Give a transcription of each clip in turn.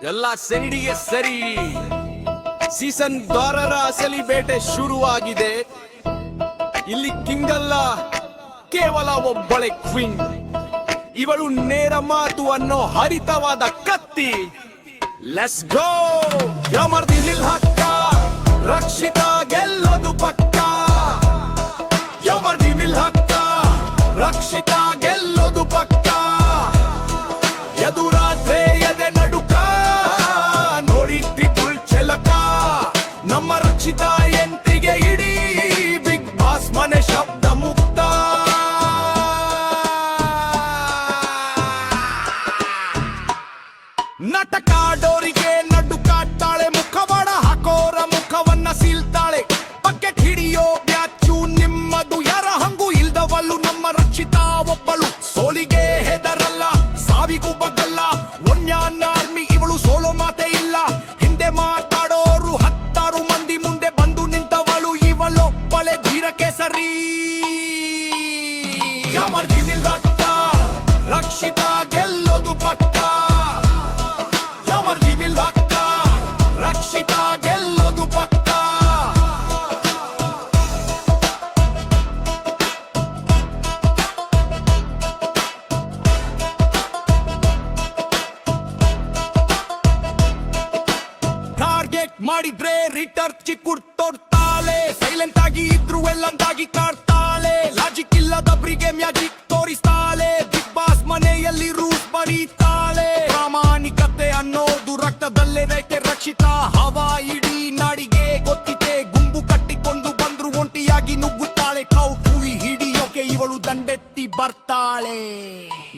ಎಲ್ಲ ಸೆನಿಡಿಗೆ ಸರಿ. ಸೀಸನ್ 6ರ ಅಸಲಿ ಬೇಟೆ ಶುರುವಾಗಿದೆ. ಇಲ್ಲಿ ಕಿಂಗ್ ಅಲ್ಲ, ಕೇವಲ ಒಬ್ಬಳೆ ಕ್ವೀನ್. ಇವಳು ನೇರ ಮಾತು ಅನ್ನೋ ಹರಿತವಾದ ಕತ್ತಿ. Let's go. ಯಮರ್ದಿಲ್ ಹಕ್ಕ, ರಕ್ಷಿತಾ ಗೆಲ್ಲೋದು ಪಕ್ಕ. ಯಮರ್ದಿಲ್ ಹಕ್ಕ, ರಕ್ಷಿತಾ ಗೆಲ್ಲೋದು ಪಕ್ಕ. ಎದುರಾದ್ರೆ ಎದೆ ನಡುಕ, ನೋಡಿದ್ರಿ ಛಲಕ. ನಮ್ಮ ರಕ್ಷಿತಾ ಎಂಟಿಗೆ ಇಡೀ ಬಿಗ್ ಬಾಸ್ ಮನೆ ಶಬ್ದ ಮುಕ್ತ. ನಟಕಾಡೋರಿಗೆ ನಡು ಕಾಡ್ತಾಳೆ, ಮುಖವಾಡ ಹಾಕೋರ ಮುಖವನ್ನ ಸೀಲ್ತಾಳೆ. ಬಕೆಟ್ ಹಿಡಿಯೋ ಬ್ಯಾಚು ನಿಮ್ಮದು, ಯಾರ ಹಂಗು ಇಲ್ದವಲ್ಲು ನಮ್ಮ ರಕ್ಷಿತಾ ಒಬ್ಬಳು. ಸೋಲಿಗೆ ಹೆದರಲ್ಲ, ಸಾವಿಗೂ ಬಗ್ಗಲ್ಲ. ಒನ್ಯಾನ್ ಆರ್ಮಿ ಇವಳು, ಸೋಲೋ ಮಾತೆ ಇಲ್ಲ. ಹಿಂದೆ ಮಾತಾಡೋರು 10 ಮಂದಿ, ಮುಂದೆ ಬಂದು ನಿಂತವಳು ಇವಳೊಬ್ಬಳೆ ಧೀರ ಕೇಸರಿ. ಯಮರ್ದಿಲ್ ರಕ್ತ, ರಕ್ಷಿತಾ ಗೆಲ್ಲೋದು ಪಕ್ಕ. ಯಮರ್ದಿಲ್ ರಕ್ತ, ರಕ್ಷಿತಾ ಗೆಲ್ಲೋದು ಪಕ್ಕ. ಟಾರ್ಗೆಟ್ ಮಾಡಿದ್ರೆ ರಿಟರ್ ಚಿಕ್ಕುಡ್ತೋಡ್ತಾಳೆ. ಸೈಲೆಂಟ್ ಆಗಿ ಇದ್ರು ಎಲ್ಲಂದಾಗಿ ಕಾಡ್ತಾಳೆ. ಲಾಜಿಕ್ ಇಲ್ಲದ ಬ್ರಿಗೆ ಮ್ಯಾಜಿಕ್ ತೋರಿಸ್ತಾಳೆ. ಬಿಗ್ ಬಾಸ್ ಮನೆಯಲ್ಲಿ ರೂಲ್ಸ್ ಬರೀತಾಳೆ. ಪ್ರಾಮಾಣಿಕತೆ ಅನ್ನೋದು ರಕ್ತದಲ್ಲಿರೈತೆ. ರಕ್ಷಿತಾ ಹವಾ ಇಡೀ ನಾಡಿಗೆ ಗೊತ್ತಿದೆ. ಗುಂಪು ಕಟ್ಟಿಕೊಂಡು ಬಂದ್ರು ಒಂಟಿಯಾಗಿ ನುಗ್ಗುತ್ತಾಳೆ. ಕೌಕುವಿ ಹಿಡಿಯೋಕೆ ಇವಳು ದಂಡೆತ್ತಿ ಬರ್ತಾಳೆ.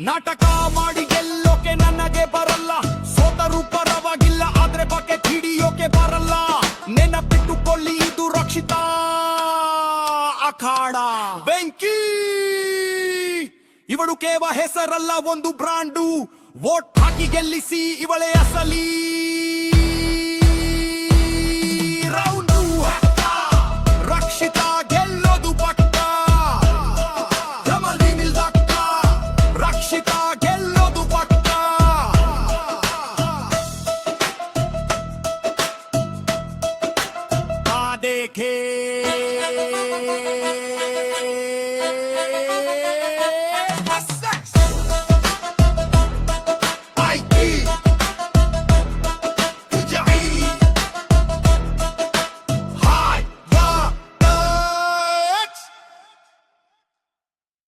ನಾಟಕ ಮಾಡಿ ಗೆಲ್ಲೋಕೆ ನನಗೆ ಬರಲ್ಲ. ಸೋತರು ಪರವಾಗಿಲ್ಲ, ಆದ್ರೆ ಬಕೆಟ್ ಹಿಡಿಯೋಕೆ ಬರಲ್ಲ. ನೆನಪಿಟ್ಟುಕೊಳ್ಳಿ, ಇದು ರಕ್ಷಿತಾ ಅಖಾಡ. ಬೆಂಕಿ ಇವಳು ಕೇವಲ ಹೆಸರಲ್ಲ, ಒಂದು ಬ್ರಾಂಡು. ವೋಟ್ ಹಾಕಿ ಗೆಲ್ಲಿಸಿ ಇವಳೇ ಅಸಲಿ.